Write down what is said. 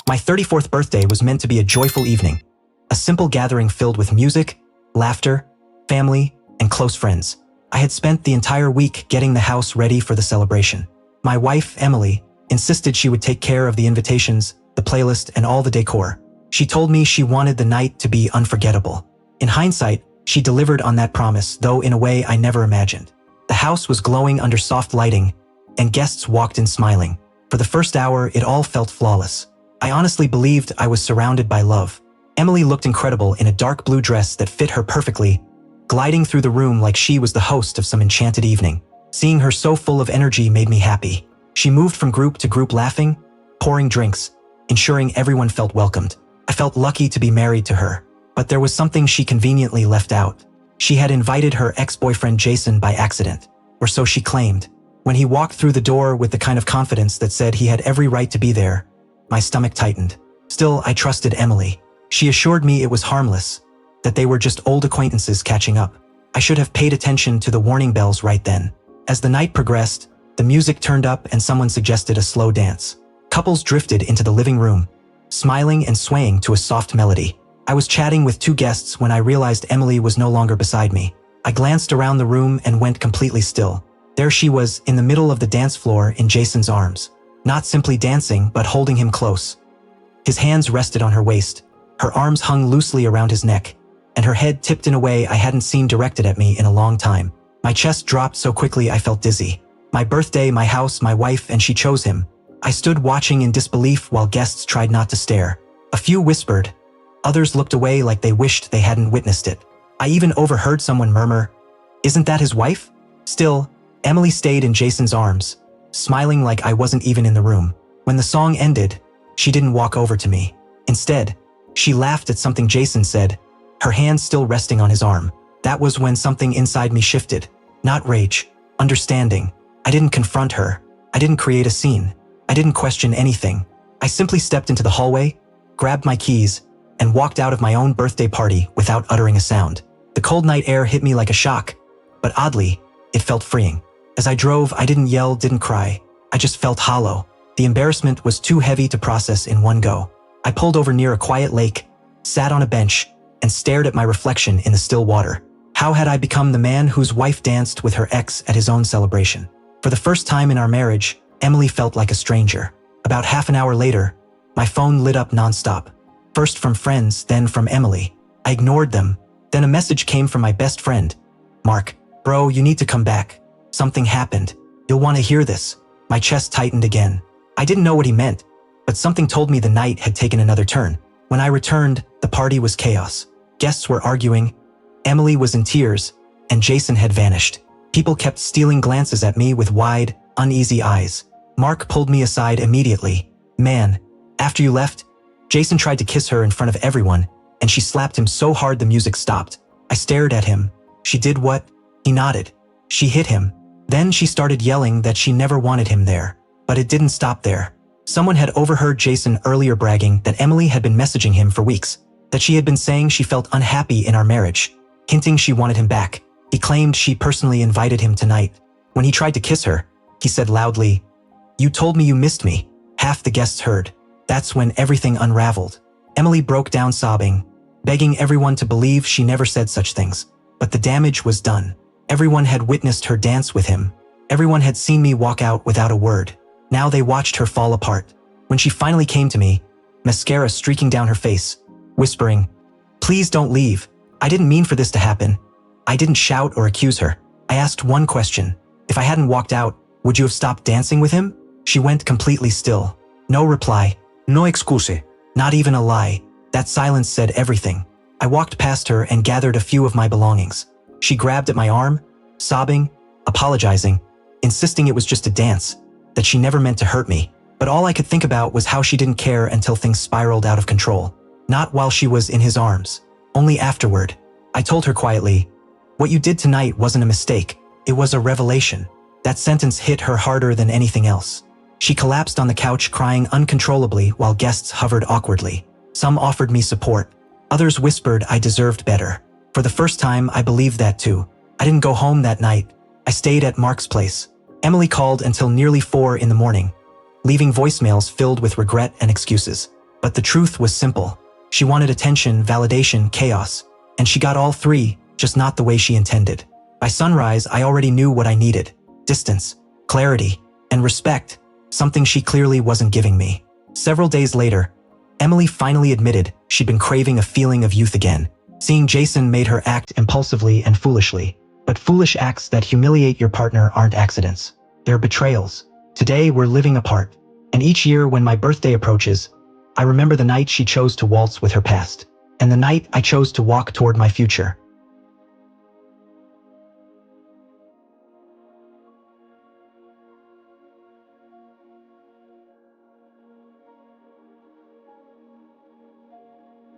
My 34th birthday was meant to be a joyful evening, a simple gathering filled with music, laughter, family, and close friends. I had spent the entire week getting the house ready for the celebration. My wife, Emily, insisted she would take care of the invitations, the playlist, and all the decor. She told me she wanted the night to be unforgettable. In hindsight, she delivered on that promise, though in a way I never imagined. The house was glowing under soft lighting, and guests walked in smiling. For the first hour, it all felt flawless. I honestly believed I was surrounded by love. Emily looked incredible in a dark blue dress that fit her perfectly, gliding through the room like she was the host of some enchanted evening. Seeing her so full of energy made me happy. She moved from group to group laughing, pouring drinks, ensuring everyone felt welcomed. I felt lucky to be married to her, but there was something she conveniently left out. She had invited her ex-boyfriend Jason by accident, or so she claimed. When he walked through the door with the kind of confidence that said he had every right to be there, my stomach tightened. Still, I trusted Emily. She assured me it was harmless, that they were just old acquaintances catching up. I should have paid attention to the warning bells right then. As the night progressed, the music turned up and someone suggested a slow dance. Couples drifted into the living room, smiling and swaying to a soft melody. I was chatting with two guests when I realized Emily was no longer beside me. I glanced around the room and went completely still. There she was, in the middle of the dance floor in Jason's arms. Not simply dancing, but holding him close. His hands rested on her waist, her arms hung loosely around his neck, and her head tipped in a way I hadn't seen directed at me in a long time. My chest dropped so quickly I felt dizzy. My birthday, my house, my wife, and she chose him. I stood watching in disbelief while guests tried not to stare. A few whispered. Others looked away like they wished they hadn't witnessed it. I even overheard someone murmur, "Isn't that his wife?" Still, Emily stayed in Jason's arms, smiling like I wasn't even in the room. When the song ended, she didn't walk over to me. Instead, she laughed at something Jason said, her hand still resting on his arm. That was when something inside me shifted. Not rage, understanding. I didn't confront her. I didn't create a scene. I didn't question anything. I simply stepped into the hallway, grabbed my keys, and walked out of my own birthday party without uttering a sound. The cold night air hit me like a shock, but oddly, it felt freeing. As I drove, I didn't yell, didn't cry. I just felt hollow. The embarrassment was too heavy to process in one go. I pulled over near a quiet lake, sat on a bench, and stared at my reflection in the still water. How had I become the man whose wife danced with her ex at his own celebration? For the first time in our marriage, Emily felt like a stranger. About half an hour later, my phone lit up nonstop. First from friends, then from Emily. I ignored them. Then a message came from my best friend. "Mark, bro, you need to come back. Something happened. You'll want to hear this." My chest tightened again. I didn't know what he meant, but something told me the night had taken another turn. When I returned, the party was chaos. Guests were arguing, Emily was in tears, and Jason had vanished. People kept stealing glances at me with wide, uneasy eyes. Mark pulled me aside immediately. "Man, after you left, Jason tried to kiss her in front of everyone, and she slapped him so hard the music stopped." I stared at him. "She did what?" He nodded. "She hit him." Then she started yelling that she never wanted him there. But it didn't stop there. Someone had overheard Jason earlier bragging that Emily had been messaging him for weeks, that she had been saying she felt unhappy in our marriage, hinting she wanted him back. He claimed she personally invited him tonight. When he tried to kiss her, he said loudly, "You told me you missed me." Half the guests heard. That's when everything unraveled. Emily broke down sobbing, begging everyone to believe she never said such things. But the damage was done. Everyone had witnessed her dance with him. Everyone had seen me walk out without a word. Now they watched her fall apart. When she finally came to me, mascara streaking down her face, whispering, "Please don't leave. I didn't mean for this to happen." I didn't shout or accuse her. I asked one question. If I hadn't walked out, would you have stopped dancing with him? She went completely still. No reply. No excuse. Not even a lie. That silence said everything. I walked past her and gathered a few of my belongings. She grabbed at my arm, sobbing, apologizing, insisting it was just a dance, that she never meant to hurt me. But all I could think about was how she didn't care until things spiraled out of control. Not while she was in his arms. Only afterward. I told her quietly, "What you did tonight wasn't a mistake. It was a revelation." That sentence hit her harder than anything else. She collapsed on the couch crying uncontrollably while guests hovered awkwardly. Some offered me support. Others whispered I deserved better. For the first time, I believed that too. I didn't go home that night. I stayed at Mark's place. Emily called until nearly 4 in the morning, leaving voicemails filled with regret and excuses. But the truth was simple. She wanted attention, validation, chaos, and she got all three, just not the way she intended. By sunrise, I already knew what I needed: distance, clarity, and respect, something she clearly wasn't giving me. Several days later, Emily finally admitted she'd been craving a feeling of youth again. Seeing Jason made her act impulsively and foolishly. But foolish acts that humiliate your partner aren't accidents. They're betrayals. Today, we're living apart. And each year when my birthday approaches, I remember the night she chose to waltz with her past, and the night I chose to walk toward my future.